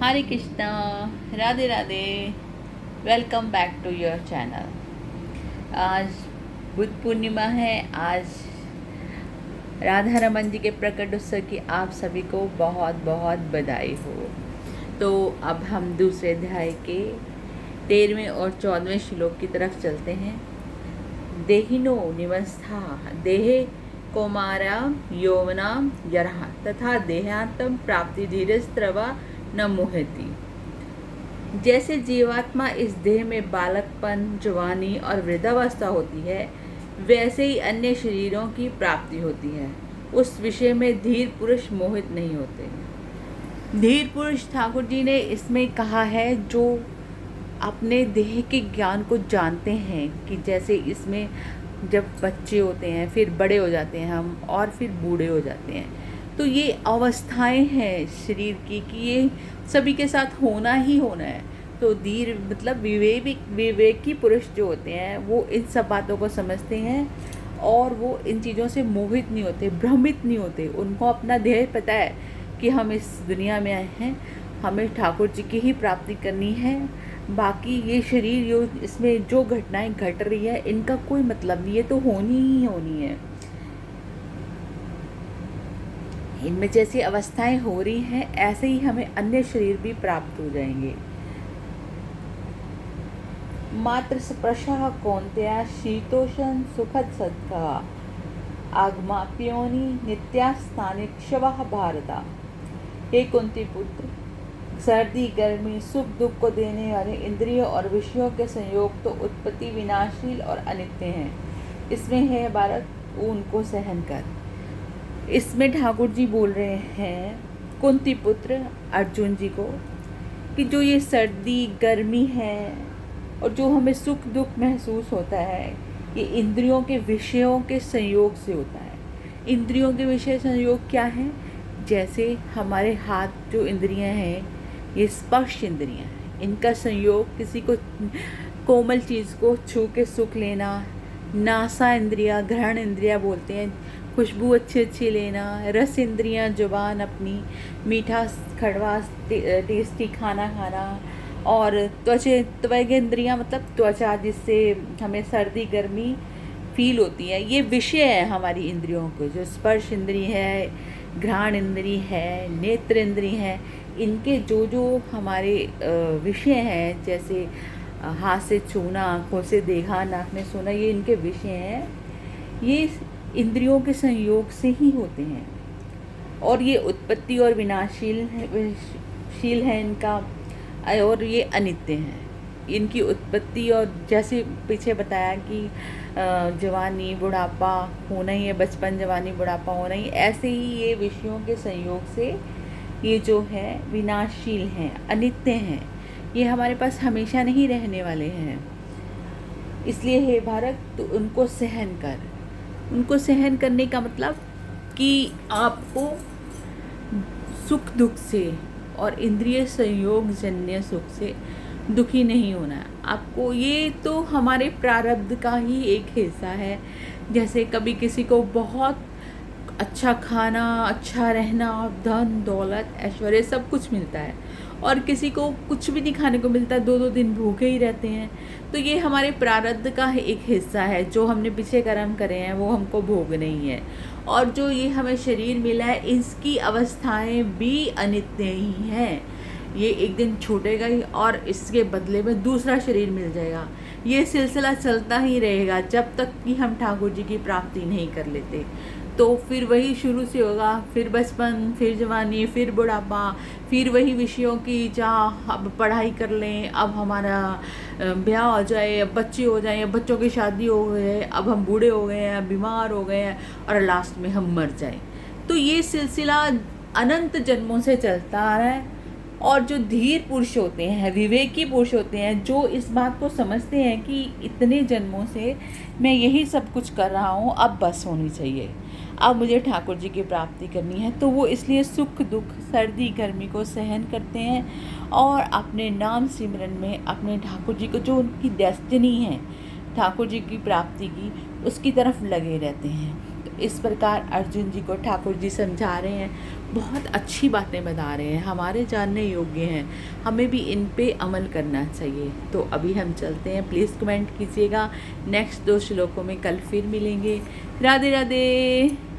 Hare Krishna, Radhe Radhe. Welcome back to your channel. आज बुद्ध पूर्णिमा है। आज राधा रमन जी के प्रकट उत्सव की आप सभी को बहुत बहुत बधाई हो। तो अब हम दूसरे अध्याय के 13वें और 14वें श्लोक की तरफ चलते हैं। देहिनो निवस्था देहे कौमारा यौवना जरह तथा देहांतम प्राप्ति धीरस्त्रवा न मोहति। जैसे जीवात्मा इस देह में बालकपन, जवानी और वृद्धावस्था होती है, वैसे ही अन्य शरीरों की प्राप्ति होती है। उस विषय में धीर पुरुष मोहित नहीं होते। धीर पुरुष ठाकुर जी ने इसमें कहा है जो अपने देह के ज्ञान को जानते हैं कि जैसे इसमें जब बच्चे होते हैं, फिर बड़े हो जाते हैं हम, और फिर बूढ़े हो जाते हैं। तो ये अवस्थाएं हैं शरीर की कि ये सभी के साथ होना ही होना है। तो धीर मतलब विवेकी पुरुष जो होते हैं वो इन सब बातों को समझते हैं और वो इन चीज़ों से मोहित नहीं होते, भ्रमित नहीं होते। उनको अपना ध्येय पता है कि हम इस दुनिया में आए हैं, हमें ठाकुर जी की ही प्राप्ति करनी है। बाकी ये शरीर जो इसमें जो घटनाएं घट रही है इनका कोई मतलब नहीं है, तो होनी ही होनी है। इनमें जैसी अवस्थाएं हो रही हैं ऐसे ही हमें अन्य शरीर भी प्राप्त हो जाएंगे। मात्र स्पर्शः कौन्तेय शीतोषण सुखद सद्का आगमाप्योनि नित्यास्थानिक्षवः भारता। हे कुंती पुत्र, सर्दी गर्मी सुख दुख को देने वाले इंद्रियों और विषयों के संयोग तो उत्पत्ति विनाशील और अनित्य हैं। इसमें है बालक, उनको सहन कर। इसमें ठाकुर जी बोल रहे हैं कुंती पुत्र अर्जुन जी को कि जो ये सर्दी गर्मी है और जो हमें सुख दुख महसूस होता है, ये इंद्रियों के विषयों के संयोग से होता है। इंद्रियों के विषय संयोग क्या है? जैसे हमारे हाथ जो इंद्रियां हैं, ये स्पर्श इंद्रियां हैं, इनका संयोग किसी को कोमल चीज़ को छू के सुख लेना। नासा इंद्रिया, घ्राण इंद्रिया बोलते हैं, खुशबू अच्छी अच्छी लेना। रस इंद्रियां, जुबान अपनी मीठा कड़वा टेस्टी खाना खाना। और त्वग इंद्रियां मतलब त्वचा, जिससे हमें सर्दी गर्मी फील होती है। ये विषय है हमारी इंद्रियों को। जो स्पर्श इंद्रिय है, घ्राण इंद्रिय है, नेत्र इंद्रिय है, इनके जो जो हमारे विषय हैं, जैसे हाथ से छूना, आँखों से देखा, नाक में सुना, ये इनके विषय हैं। ये इंद्रियों के संयोग से ही होते हैं और ये उत्पत्ति और विनाशील है इनका, और ये अनित्य हैं। इनकी उत्पत्ति और जैसे पीछे बताया कि जवानी बुढ़ापा होना ही है, बचपन जवानी बुढ़ापा होना ही, ऐसे ही ये विषयों के संयोग से ये जो है विनाशील हैं, अनित्य हैं। ये हमारे पास हमेशा नहीं रहने वाले हैं। इसलिए हे भारत, तो उनको सहन कर। उनको सहन करने का मतलब कि आपको सुख दुख से और इंद्रिय संयोग जन्य सुख से दुखी नहीं होना है आपको। ये तो हमारे प्रारब्ध का ही एक हिस्सा है। जैसे कभी किसी को बहुत अच्छा खाना, अच्छा रहना, धन दौलत ऐश्वर्य सब कुछ मिलता है, और किसी को कुछ भी नहीं खाने को मिलता, 2-2 दिन भूखे ही रहते हैं। तो ये हमारे प्रारब्ध का एक हिस्सा है। जो हमने पीछे कर्म करे हैं वो हमको भोगने ही है। और जो ये हमें शरीर मिला है, इसकी अवस्थाएं भी अनित्य ही हैं। ये एक दिन छूटेगा ही और इसके बदले में दूसरा शरीर मिल जाएगा। ये सिलसिला चलता ही रहेगा जब तक कि हम ठाकुर जी की प्राप्ति नहीं कर लेते। तो फिर वही शुरू से होगा, फिर बचपन, फिर जवानी, फिर बुढ़ापा, फिर वही विषयों की चाह। अब पढ़ाई कर लें, अब हमारा ब्याह हो जाए, अब बच्चे हो जाएं, अब बच्चों की शादी हो गए, अब हम बूढ़े हो गए हैं, बीमार हो गए हैं, और लास्ट में हम मर जाएं। तो ये सिलसिला अनंत जन्मों से चलता आ रहा है। और जो धीर पुरुष होते हैं, विवेकी पुरुष होते हैं, जो इस बात को समझते हैं कि इतने जन्मों से मैं यही सब कुछ कर रहा हूँ, अब बस होनी चाहिए, अब मुझे ठाकुर जी की प्राप्ति करनी है, तो वो इसलिए सुख दुख, सर्दी गर्मी को सहन करते हैं और अपने नाम सिमरन में अपने ठाकुर जी को, जो उनकी डेस्टिनी है ठाकुर जी की प्राप्ति की, उसकी तरफ लगे रहते हैं। तो इस प्रकार अर्जुन जी को ठाकुर जी समझा रहे हैं, बहुत अच्छी बातें बता रहे हैं, हमारे जानने योग्य हैं, हमें भी इन पे अमल करना चाहिए। तो अभी हम चलते हैं, प्लीज़ कमेंट कीजिएगा। नेक्स्ट 2 श्लोकों में कल फिर मिलेंगे। राधे राधे।